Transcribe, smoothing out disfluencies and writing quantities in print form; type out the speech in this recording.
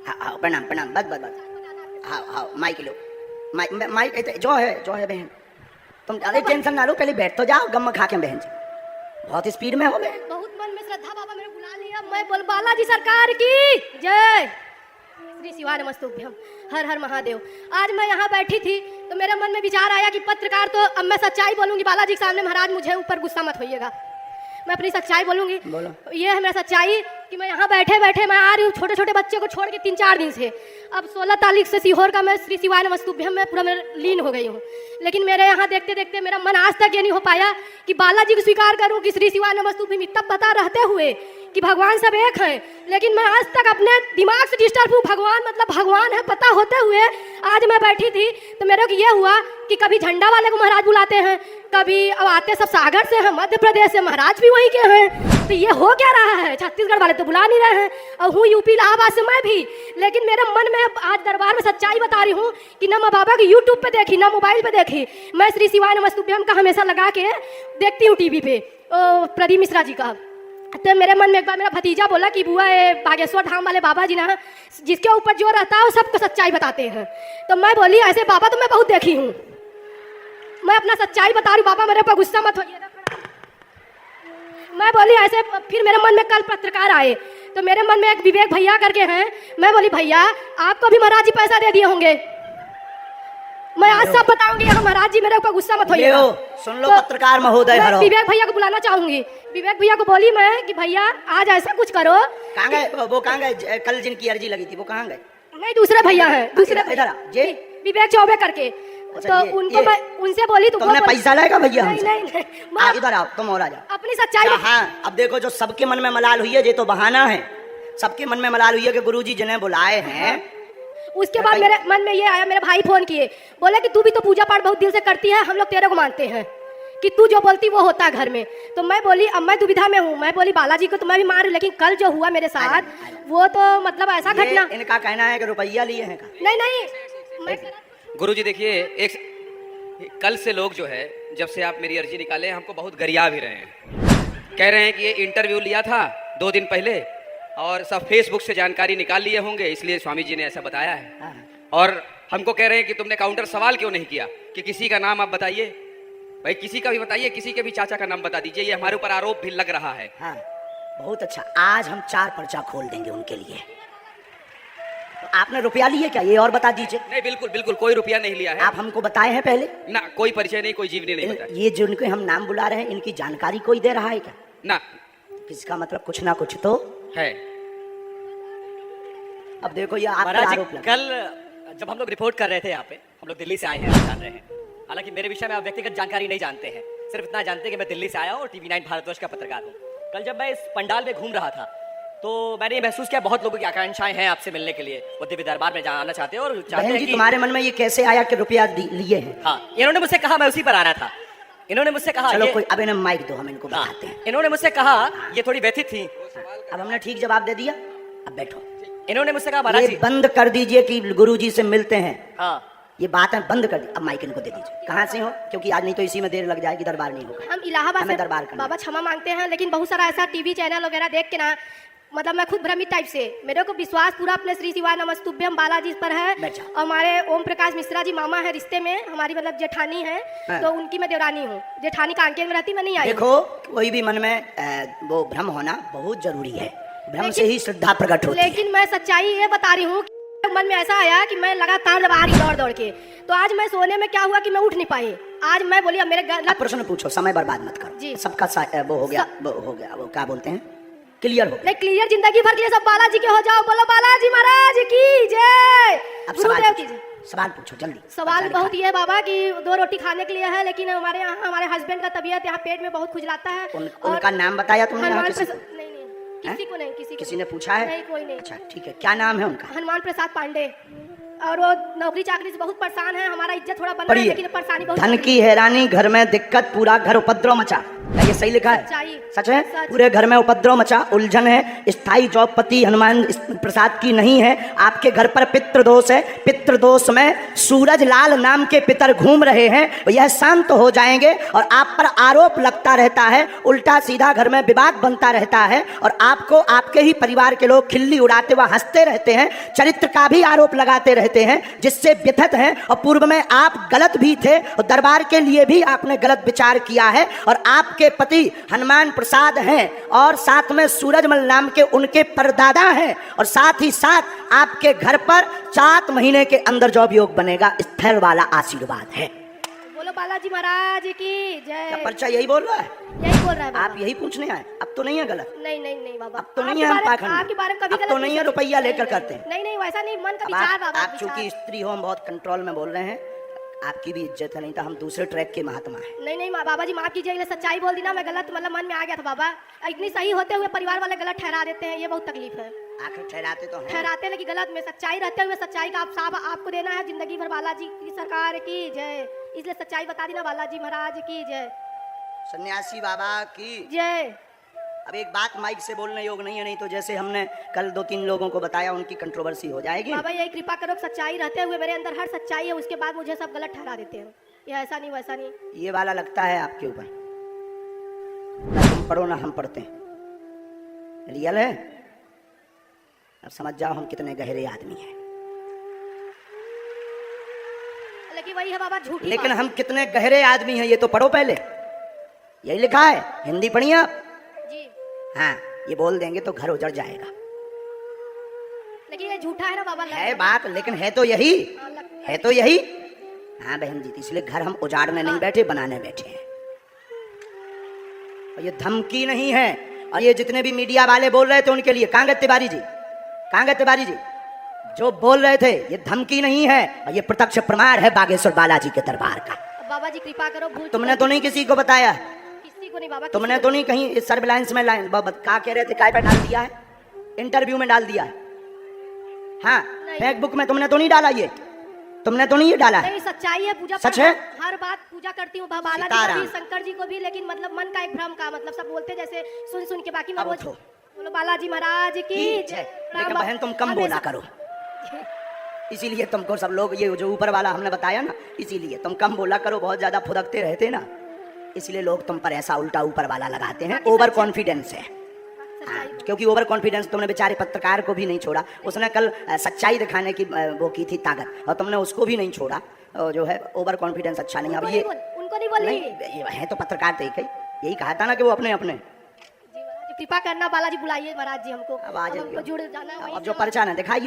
हाँ हाँ प्रणाम प्रणाम, बस बस बस। हाँ हाँ माइक लो, माइक जो है बहन, तुम अरे टेंशन ना लो, पहले बैठ तो जाओ, गम खा के बहन जी, बहुत स्पीड में हो बहन। बहुत मन में श्रद्धा, बाबा मेरे बुला लिया। मैं बोल बालाजी सरकार की जय, श्री शिवाय नमस्तुभ्यम, हर हर महादेव। आज मैं यहाँ बैठी थी तो मेरे मन में विचार आया कि पत्रकार तो अब मैं सच्चाई बोलूंगी बालाजी के सामने। महाराज मुझे ऊपर गुस्सा मत होइएगा, मैं अपनी सच्चाई बोलूंगी। बोलो। ये है मेरा सच्चाई कि मैं यहाँ बैठे बैठे मैं आ रही हूँ छोटे छोटे बच्चे को छोड़ के 3-4 दिन से। अब 16 तारीख से सीहोर का मैं श्री शिवाय नमस्तुभ्यम में पूरा मैं लीन हो गई हूँ। लेकिन मेरे यहाँ देखते देखते मेरा मन आज तक ये नहीं हो पाया कि बालाजी को स्वीकार करूँ कि श्री शिवाय नमस्तुभ्यम इतना पता रहते हुए कि भगवान सब एक हैं। लेकिन मैं आज तक अपने दिमाग से डिस्टर्ब हूँ। भगवान मतलब भगवान है पता होते हुए आज मैं बैठी थी तो मेरे को ये हुआ कि कभी झंडा वाले को महाराज बुलाते हैं, कभी अब आते सब सागर से हैं, मध्य प्रदेश से, महाराज भी वहीं के हैं। तो ये हो क्या रहा है? छत्तीसगढ़ वाले तो बुला नहीं रहे हैं और हूँ यूपी इलाहाबाद से मैं भी। लेकिन मेरे मन में आज दरबार में सच्चाई बता रही हूँ कि ना मैं बाबा की यूट्यूब पे देखी ना मोबाइल पे देखी, मैं श्री शिवाय नमस्तुभ्यम का हमेशा लगा के देखती हूँ टीवी पे प्रदीप मिश्रा जी का। तो मेरे मन में एक बार मेरा भतीजा बोला कि बुआ ये बागेश्वर धाम वाले बाबा जी ना जिसके ऊपर जो रहता है वो सबको सच्चाई बताते हैं। तो मैं बोली ऐसे बाबा तो मैं बहुत देखी हूँ, मैं अपना सच्चाई बता रही हूँ, बाबा मेरे ऊपर गुस्सा मत होइए। मैं बोली ऐसे, फिर मेरे मन में कल पत्रकार आए तो मेरे मन में एक विवेक भैया करके हैं। मैं बोली भैया आपको भी महाराज जी पैसा दे दिए होंगे, मैं आज सब बताऊंगी। महाराज जी मेरे ऊपर गुस्सा मत होइए। सुन लो तो पत्रकार महोदय, मैं विवेक भैया को बुलाना चाहूंगी। विवेक भैया को बोली मैं कि भैया आज ऐसा कुछ करो। कहाँ गए वो? कहाँ गए कल जिनकी अर्जी लगी थी वो कहाँ गए? नहीं दूसरे भैया हैं, दूसरे जी विवेक चौबे करके। तो उनको मैं उनसे बोली तुमने पैसा लेगा भैया? नहीं इधर आओ, तुम और आ जाओ। अपनी सच्चाई। हाँ अब देखो जो सबके मन में मलाल हुई है ये तो बहाना है। सबके मन में मलाल हुई है कि गुरुजी जिन्हें बुलाए हैं। उसके बाद मेरे मन में ये आया, मेरे भाई फोन किए, बोले कि तू भी तो पूजा पाठ बहुत दिल से करती है, हम लोग तेरे को मानते हैं कि तू जो बोलती वो होता है घर में। तो मैं बोली अब मैं दुविधा में हूँ। मैं बोली बालाजी को तो मैं भी मान रही हूँ, लेकिन कल जो हुआ मेरे साथ वो तो मतलब ऐसा घटना। इनका कहना है कि रुपया लिए हैं। नहीं गुरुजी देखिए, एक कल से लोग जो है जब से आप मेरी अर्जी निकाले हमको बहुत गरिया भी रहे हैं, कह रहे हैं कि ये इंटरव्यू लिया था 2 दिन पहले और सब फेसबुक से जानकारी निकाल लिए होंगे, इसलिए स्वामी जी ने ऐसा बताया है। और हमको कह रहे हैं कि तुमने काउंटर सवाल क्यों नहीं किया कि किसी का नाम आप बताइए। भाई किसी का भी बताइए, किसी के भी चाचा का नाम बता दीजिए, ये हमारे ऊपर आरोप भी लग रहा है। हाँ, बहुत अच्छा, आज हम 4 पर्चा खोल देंगे उनके लिए। तो आपने रुपया लिए क्या ये और बता दीजिए। नहीं बिल्कुल बिल्कुल कोई रुपया नहीं लिया है। आप हमको बताए हैं पहले? ना कोई परिचय नहीं, कोई जीवनी नहीं बताया। ये जिनको हम नाम बुला रहे हैं इनकी जानकारी कोई दे रहा है क्या? ना, इसका मतलब कुछ ना कुछ तो है। अब देखो ये आप कल जब हम लोग रिपोर्ट कर रहे थे यहाँ पे, हम लोग दिल्ली से आए हैं, आप जान रहे हैं। हालांकि मेरे विषय में आप व्यक्तिगत जानकारी नहीं जानते हैं, सिर्फ इतना जानते हैं कि मैं दिल्ली से आया हूँ और TV9 भारतवर्ष का पत्रकार हूँ। कल जब मैं इस पंडाल में घूम रहा था तो मैंने ये महसूस किया बहुत लोगों की आकांक्षाएं हैं आपसे मिलने के लिए, वो दिव्य दरबार में आना चाहते हैं और चाहते हैं कि तुम्हारे मन में ये कैसे आया कि रुपया लिए हैं? हाँ, इन्होंने मुझसे कहा, मैं उसी पर आना था। इन्होंने मुझसे कहा चलो कोई अब इन्हें माइक दो, हम इनको बताते हैं। इन्होंने मुझसे कहा, ये थोड़ी व्यथित थी। अब हमने ठीक जवाब दे दिया, अब बैठो। इन्होंने मुझसे कहा महाराज जी बंद कर दीजिए कि गुरुजी से मिलते हैं। हाँ ये बात है बंद कर दी। अब माइक इनको दे दीजिए। कहाँ से हो? क्योंकि आज नहीं तो इसी में देर लग जाएगी, दरबार नहीं होगा। हम इलाहाबाद से दरबार बाबा क्षमा मांगते हैं, लेकिन बहुत सारा ऐसा टीवी चैनल वगैरह देख के ना मतलब मैं खुद भ्रमित टाइप से, मेरे को विश्वास पूरा अपने श्री शिवाय नमस्तुभ्यम बालाजी पर है। और हमारे ओम प्रकाश मिश्रा जी मामा है रिश्ते में, हमारी मतलब जेठानी है। तो उनकी मैं देवरानी हूँ, जेठानी कांकेर में रहती, मैं नहीं आई। देखो कोई भी मन में वो भ्रम होना बहुत जरूरी है, भ्रम से ही श्रद्धा प्रकट होती है। लेकिन मैं सच्चाई ये बता रही हूँ, मन में ऐसा आया कि मैं लगातार जब आ रही दौड़ दौड़ के, तो आज मैं सोने में क्या हुआ कि मैं उठ नहीं पाई। आज मैं बोली अब मेरे प्रश्न पूछो, समय बर्बाद मत करो जी। सबका वो हो गया, वो क्या बोलते हैं, क्लियर हो गया। क्लियर जिंदगी भर के लिए सब बालाजी के हो जाओ, बोलो बालाजी महाराज की जय। अब सवाल पूछो जल्दी। सवाल बहुत ये है बाबा कि 2 रोटी खाने के लिए है, लेकिन हमारे यहाँ हमारे हस्बैंड का तबीयत यहाँ पेट में बहुत खुजलाता है। उनका नाम बताया तुमने? किसी को नहीं, किसी ने पूछा है? नहीं, कोई नहीं। अच्छा ठीक है, क्या नाम है उनका? हनुमान प्रसाद पांडे। और वो नौकरी चाकरी से बहुत परेशान है, हमारा इज्जत थोड़ा बन रहा है लेकिन परेशानी बहुत। धन की हैरानी, घर में दिक्कत, पूरा घर उपद्रव मचा। क्या ये सही लिखा है? सच्चाई। सच है? सच। पूरे घर में उपद्रव मचा, उलझन है, स्थायी जॉबपति हनुमान प्रसाद की नहीं है, आपके घर पर पितृदोष है, पितृदोष में सूरज लाल नाम के पितर घूम रहे हैं, यह शांत हो जाएंगे और आप पर आरोप लगता रहता है, उल्टा सीधा घर में विवाद बनता रहता है और आपको आपके ही परिवार के लोग खिल्ली उड़ाते व हंसते रहते हैं, चरित्र का भी आरोप लगाते रहते हैं, जिससे व्यथित हैं और पूर्व में आप गलत भी थे और दरबार के लिए भी आपने गलत विचार किया है और आपके पति हनुमान प्रसाद हैं और साथ में सूरजमल नाम के उनके परदादा हैं और साथ ही साथ आपके घर पर 7 महीने के अंदर जॉब योग बनेगा, स्थिर वाला आशीर्वाद है। बोलो बालाजी महाराज की क्या जय। पर्चा यही बोल रहा है? यही बोल रहा है बाबा। आप यही पूछने आए? अब तो नहीं है गलत? नहीं नहीं नहीं बाबा, अब तो नहीं आपके है हम बारे- पाखंड, आपके बारे में कभी अब गलत तो नहीं नहीं है सोचा। रुपया लेकर नहीं, करते हैं। नहीं नहीं वैसा नहीं, मन का अब विचार बाबा, आप चूंकि विचार। स्त्री हो, हम बहुत कंट्रोल में बोल रहे हैं, आपकी भी इज्जत है, नहीं तो हम दूसरे ट्रैक के महात्मा हैं। नहीं नहीं बाबा जी माफ कीजिए, ये सच्चाई बोल दी ना, मैं गलत मतलब मन में आ गया था बाबा। इतनी सही होते हुए परिवार वाले गलत ठहरा देते हैं, ये बहुत तकलीफ है। आखिर ठहराते तो हैं। ठहराते लेकिन गलत में, सच्चाई रहते हुए सच्चाई का आप साहब आपको देना है जिंदगी भर। बालाजी की सरकार की जय। इसलिए सच्चाई बता दी ना, बालाजी महाराज की जय। सन्यासी बाबा की जय। अब एक बात माइक से बोलने योग नहीं है, नहीं तो जैसे हमने कल 2-3 लोगों को बताया उनकी कंट्रोवर्सी हो जाएगी। बाबा यही कृपा करो, सच्चाई रहते हुए मेरे अंदर हर सच्चाई है, उसके बाद मुझे सब गलत ठहरा देते हैं। ये ऐसा नहीं वैसा नहीं। ये वाला लगता है आपके ऊपर, ना तुम पढ़ो ना हम पढ़ते हैं, रियल है। अब समझ जाओ हम कितने गहरे आदमी हैं। लेकिन वही है बाबा झूठी लेकिन बात। हम कितने गहरे आदमी हैं ये तो पढ़ो पहले, यही लिखा है, हिंदी पढ़िए आप। जी। हाँ, ये बोल देंगे तो घर उजड़ जाएगा। लेकिन ये झूठा है ना बाबा। है बात, लेकिन है तो यही, हाँ, है तो यही। हाँ बहन जी, इसलिए घर हम उजाड़ने नहीं बैठे, बनाने बैठे हैं। और ये धमकी नहीं है। और ये जितने भी मीडिया वाले बोल रहे थे उनके लिए, कांगत तिवारी जी, कांगत तिवारी जी जो बोल रहे थे, ये धमकी नहीं है और ये प्रत्यक्ष प्रमाण है बागेश्वर बालाजी के दरबार का। बाबा जी कृपा करो, भूल तुमने तो नहीं किसी को बताया, किसी को नहीं बाबा, तुमने तो नहीं कहीं सर्विलांस में लाइन क्या कह रहे थे, काय पे डाल दिया है, इंटरव्यू में डाल दिया है। हाँ, फेसबुक में तुमने तो नहीं डाला, ये तुमने तो नहीं ये डाला है। नहीं सच्चाई है, पूजा सच पाठ है? हर बात पूजा करती हूँ बालाजी को सीताराम। भी, शंकर जी को भी, लेकिन मतलब मन का एक भ्रम का मतलब सब बोलते जैसे सुन सुन के, बाकी मैं अब बोल। उठो। बोलो बालाजी महाराज की ठीक है, जय। लेकिन राम बहन तुम कम हमेशा- बोला करो, इसीलिए तुमको सब लोग ये जो ऊपर वाला हमने बताया ना, इसीलिए तुम कम बोला करो, बहुत ज्यादा फुदकते रहते ना, इसलिए लोग तुम पर ऐसा उल्टा ऊपर वाला लगाते हैं। ओवर कॉन्फिडेंस है। हाँ, क्योंकि ओवर कॉन्फिडेंस तुमने बेचारे पत्रकार को भी नहीं छोड़ा, उसने कल सच्चाई दिखाने की वो की थी ताकत, और तुमने उसको भी नहीं छोड़ा। जो है ओवर कॉन्फिडेंस अच्छा नहीं। अब ये उनको नहीं बोली। नहीं, ये है तो पत्रकार थे, यही कहा था ना कि वो अपने अपने। जी महाराज कृपा करना, बालाजी बुलाइए महाराज जी हमको, अब आ अब जाइए। हमको जुड़ जाना है वहीं अब जो से। पर्चा ना दिखाइए।